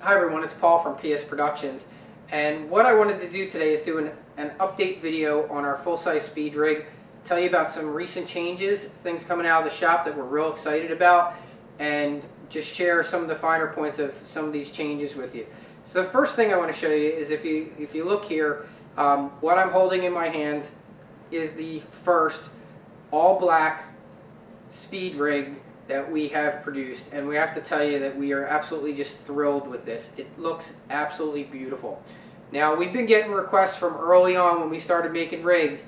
Hi everyone, it's Paul from PS Productions, and what I wanted to do today is do an update video on our full-size speed rig, tell you about some recent changes, things coming out of the shop that we're real excited about, and just share some of the finer points of some of these changes with you. So the first thing I want to show you is if you look here, what I'm holding in my hands is the first all-black speed rig that we have produced, and we have to tell you that we are absolutely just thrilled with this. It looks absolutely beautiful. Now, we've been getting requests from early on when we started making rigs,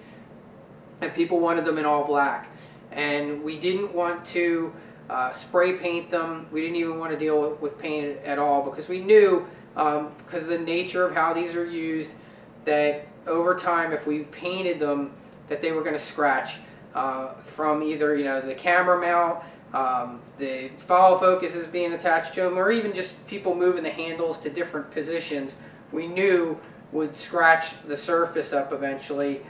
and people wanted them in all black, and we didn't want to spray paint them. We didn't even want to deal with paint at all, because we knew, because of the nature of how these are used, that over time, if we painted them, that they were going to scratch from either the camera mount, the follow focuses being attached to them, or even just people moving the handles to different positions, we knew would scratch the surface up eventually,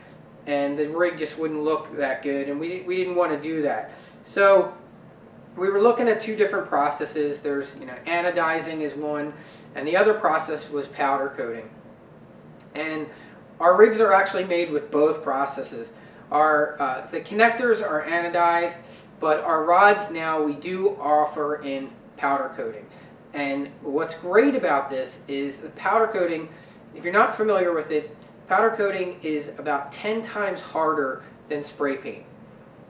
and the rig just wouldn't look that good, and we didn't want to do that. So we were looking at two different processes. There's anodizing is one, and the other process was powder coating. And our rigs are actually made with both processes. The connectors are anodized, but our rods now we do offer in powder coating. And what's great about this is the powder coating, if you're not familiar with it, powder coating is about 10 times harder than spray paint.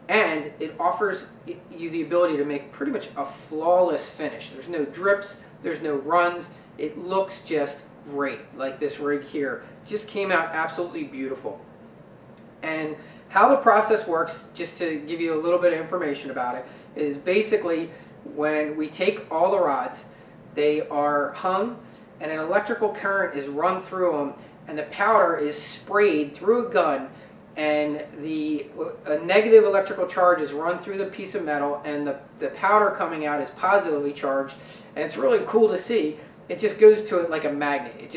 And it offers you the ability to make pretty much a flawless finish. There's no drips, there's no runs. It looks just great, like this rig here. It just came out absolutely beautiful. And how the process works, just to give you a little bit of information about it, is basically when we take all the rods, they are hung and an electrical current is run through them, and the powder is sprayed through a gun, and a negative electrical charge is run through the piece of metal, and the powder coming out is positively charged, and it's really cool to see. It just goes to it like a magnet. It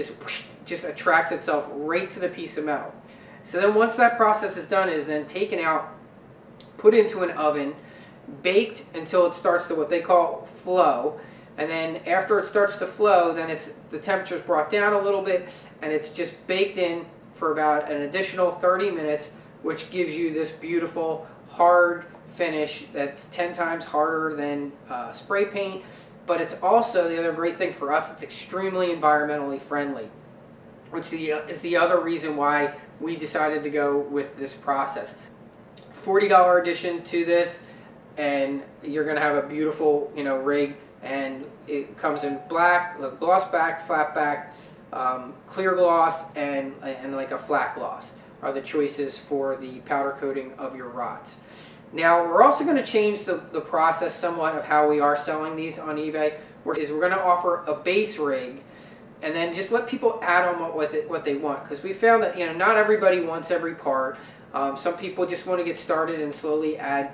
just attracts itself right to the piece of metal. So then once that process is done, it is then taken out, put into an oven, baked until it starts to what they call flow. And then after it starts to flow, then the temperature is brought down a little bit, and it's just baked in for about an additional 30 minutes, which gives you this beautiful hard finish that's 10 times harder than spray paint. But it's also, the other great thing for us, it's extremely environmentally friendly, which is the other reason why we decided to go with this process. $40 addition to this, and you're going to have a beautiful rig, and it comes in black, gloss back, flat back, clear gloss, and like a flat gloss are the choices for the powder coating of your rods. Now, we're also going to change the process somewhat of how we are selling these on eBay. We're going to offer a base rig, and then just let people add on what they want, because we found that not everybody wants every part. Some people just want to get started and slowly add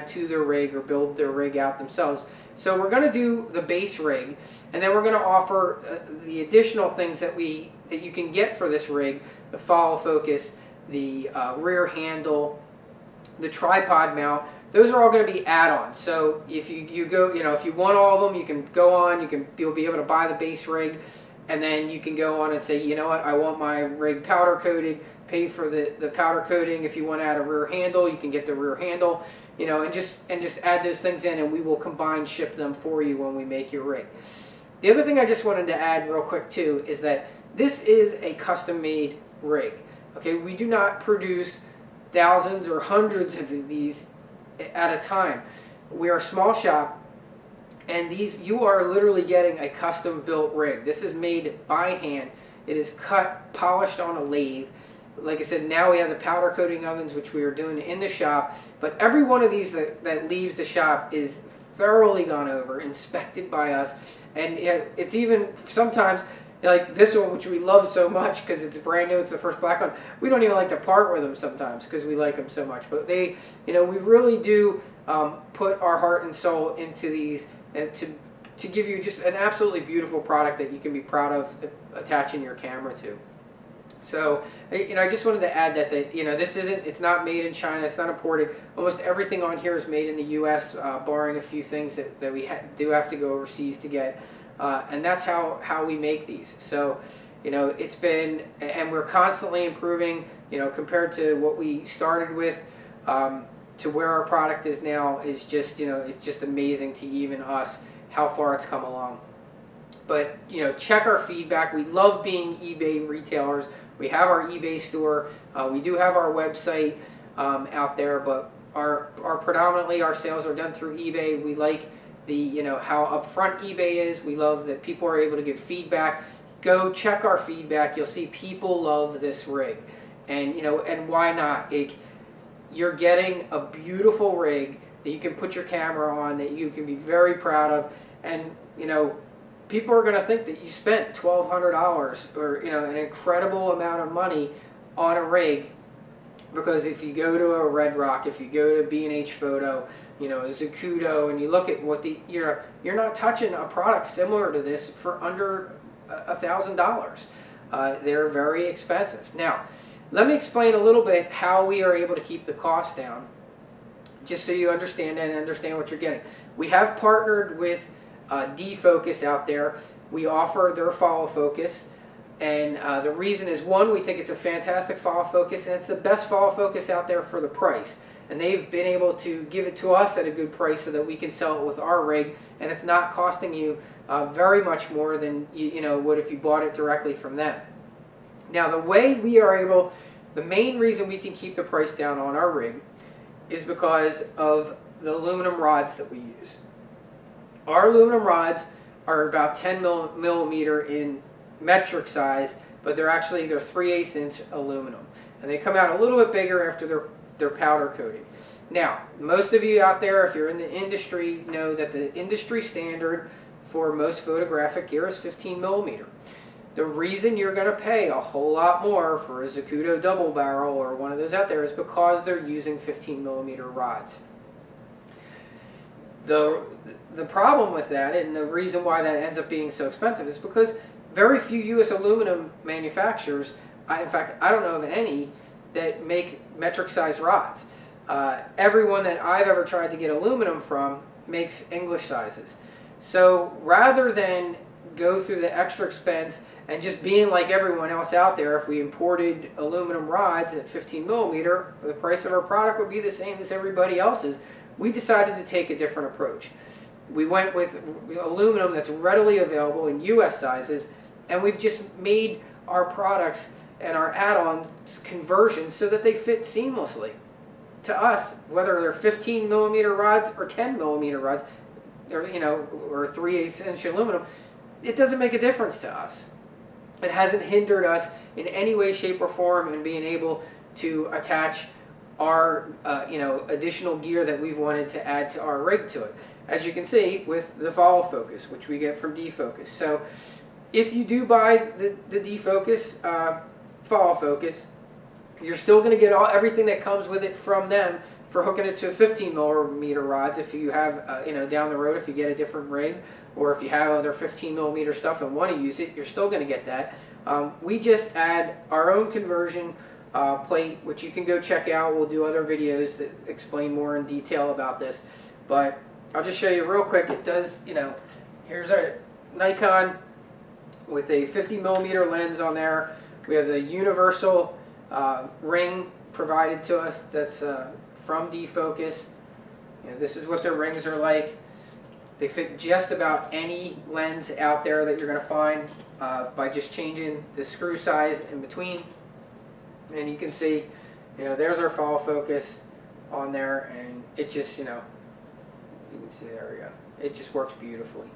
to their rig or build their rig out themselves. So we're going to do the base rig, and then we're going to offer the additional things that you can get for this rig: the follow focus, the rear handle, the tripod mount. Those are all going to be add-ons. So if you go, if you want all of them, you can go on. You'll be able to buy the base rig, and then you can go on and say, you know what, I want my rig powder coated. Pay for the powder coating. If you want to add a rear handle, you can get the rear handle. And just add those things in, and we will combine ship them for you when we make your rig. The other thing I just wanted to add real quick too is that this is a custom-made rig. Okay, we do not produce thousands or hundreds of these at a time. We are a small shop, and you are literally getting a custom-built rig. This is made by hand. It is cut, polished on a lathe. Like I said, now we have the powder coating ovens, which we are doing in the shop, but every one of these that leaves the shop is thoroughly gone over, inspected by us, and it's even sometimes, like this one, which we love so much because it's brand new, it's the first black one, we don't even like to part with them sometimes because we like them so much. But we really do put our heart and soul into these to give you just an absolutely beautiful product that you can be proud of attaching your camera to. So, I just wanted to add that it's not made in China, it's not imported. Almost everything on here is made in the U.S., barring a few things that we do have to go overseas to get. and that's how we make these. So, you know, it's been, and we're constantly improving, you know, compared to what we started with, to where our product is now is just, you know, it's just amazing to even us how far it's come along. But, you know, check our feedback. We love being eBay retailers. We have our eBay store. We do have our website out there, but our predominantly our sales are done through eBay. We like the, you know, how upfront eBay is. We love that people are able to give feedback. Go check our feedback. You'll see people love this rig, and you know, and why not? You're getting a beautiful rig that you can put your camera on, that you can be very proud of, and you know, people are going to think that you spent $1,200 or, you know, an incredible amount of money on a rig, because if you go to a Red Rock, if you go to B&H Photo, you know, Zacuto, and you look at what you're not touching a product similar to this for under $1,000. They're very expensive. Now, let me explain a little bit how we are able to keep the cost down, just so you understand and understand what you're getting. We have partnered with D-Focus out there. We offer their follow focus, and the reason is, one, we think it's a fantastic follow focus, and it's the best follow focus out there for the price. And they've been able to give it to us at a good price so that we can sell it with our rig, and it's not costing you very much more than you know would if you bought it directly from them. Now, the way we are able, the main reason we can keep the price down on our rig is because of the aluminum rods that we use. Our aluminum rods are about 10 millimeter in metric size, but they're 3/8 inch aluminum, and they come out a little bit bigger after they're powder coated. Now, most of you out there, if you're in the industry, know that the industry standard for most photographic gear is 15 millimeter. The reason you're going to pay a whole lot more for a Zacuto double barrel or one of those out there is because they're using 15 millimeter rods. The problem with that, and the reason why that ends up being so expensive, is because very few U.S. aluminum manufacturers, in fact, I don't know of any, that make metric size rods. Everyone that I've ever tried to get aluminum from makes English sizes. So rather than go through the extra expense and just being like everyone else out there, if we imported aluminum rods at 15 millimeter, the price of our product would be the same as everybody else's. We decided to take a different approach. We went with aluminum that's readily available in U.S. sizes, and we've just made our products and our add-ons conversions so that they fit seamlessly to us, whether they're 15 millimeter rods or 10 millimeter rods, or you know, or 3/8 inch aluminum. It doesn't make a difference to us. It hasn't hindered us in any way, shape, or form in being able to attach our you know, additional gear that we've wanted to add to our rig to it. As you can see with the follow focus, which we get from D-Focus. So if you do buy the D-Focus follow focus, you're still going to get everything that comes with it from them for hooking it to 15 millimeter rods. If you have you know, down the road, if you get a different rig, or if you have other 15 millimeter stuff and want to use it, you're still going to get that. We just add our own conversion plate, which you can go check out. We'll do other videos that explain more in detail about this, but I'll just show you real quick. It does, you know, here's our Nikon with a 50 millimeter lens on there. We have the universal ring provided to us that's from D-Focus. You know, this is what their rings are like. They fit just about any lens out there that you're going to find by just changing the screw size in between. And you can see, you know, there's our follow focus on there, and it just, you know, you can see, there we go. It just works beautifully.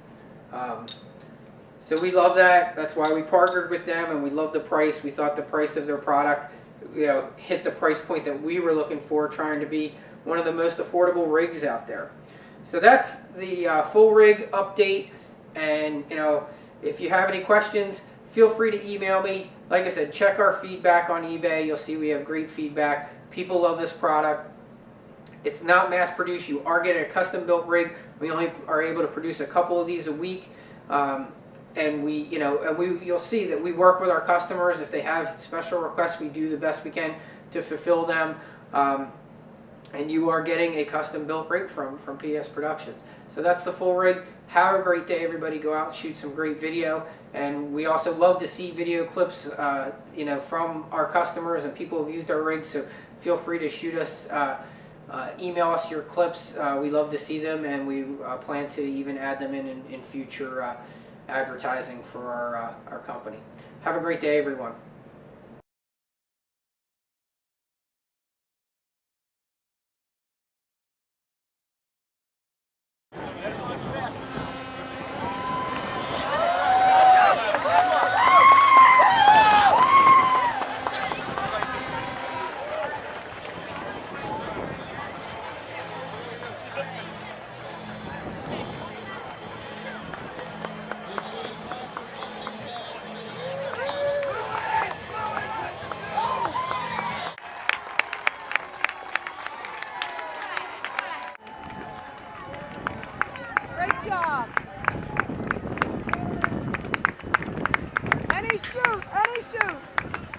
So we love that. That's why we partnered with them, and we love the price. We thought the price of their product, you know, hit the price point that we were looking for, trying to be one of the most affordable rigs out there. So that's the full rig update, and you know, if you have any questions, feel free to email me. Like I said, check our feedback on eBay. You'll see we have great feedback. People love this product. It's not mass produced. You are getting a custom built rig. We only are able to produce a couple of these a week, and we, you know, you'll see that we work with our customers. If they have special requests, we do the best we can to fulfill them. And you are getting a custom built rig from PS Productions. So that's the full rig. Have a great day, everybody. Go out and shoot some great video. And we also love to see video clips, from our customers and people who've used our rigs. So feel free to shoot us, email us your clips. We love to see them, and we plan to even add them in future advertising for our company. Have a great day, everyone. Great job. Any shoot, any shoot.